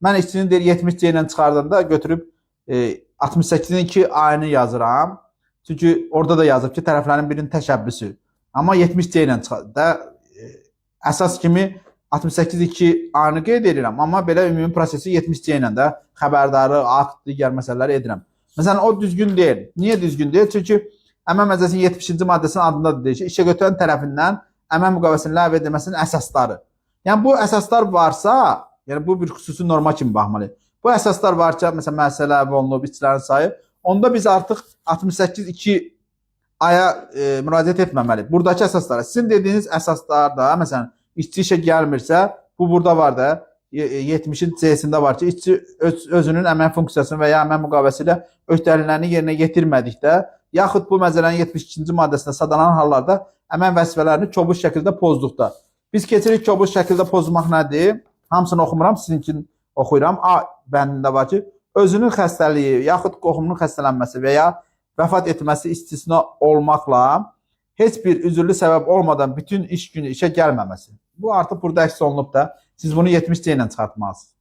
Mən işçinin deyir 70C ilə çıxardanda götürüb 68-in 2 ayını yazıram. Çünki orada da yazıb ki, tərəflərin birinin təşəbbüsü. Amma 70C ilə çıxardanda əsas kimi 68-2 ayını qeyd edirəm. Amma belə ümumi prosesi 70C ilə də xəbərdarı, akt, digər məsələləri edirəm. Məsələn, o düzgün deyil. Niyə düzgün deyil? Çünki əmək məcəlləsinin 70-ci maddəsinin adında da deyir ki, işə götürən tərəfindən əmək müqaviləsinin ləğv edilməsinin əsasları. Yəni bu əsaslar varsa, yəni bu bir xüsusi norma kimi baxmalıyıq. Bu əsaslar varsa, məsələn, müəssisə ləğv olunub, işçilərin sayı, onda biz artıq 68-2 aya müraciət etməməliyik. Buradakı əsaslara, sizin dediyiniz əsaslar da, məsələn, işçi işə gəlmirsə, bu burada var da, 70-in C-sində var ki, işçi özünün əmək funksiyasını və ya əmək müqaviləsi ilə öhdəliklərini yerinə yetirmədikdə, yaxud bu məcəllənin 72-ci maddəsində sadalanan hallarda əmək vəzifələrini kobud şəkildə pozduqda. Biz keçirik kobud şəkildə pozmaq nədir? Hamısını oxumuram, sizin üçün oxuyuram. A bəndində var ki, özünün xəstəliyi, yaxud qohumunun xəstələnməsi və ya vəfat etməsi istisna olmaqla heç bir üzürlü səbəb olmadan bütün iş günü işə gəlməməsi. Bu artıq burada əks olunub da, siz bunu 70C ilə çıxartmalısınız.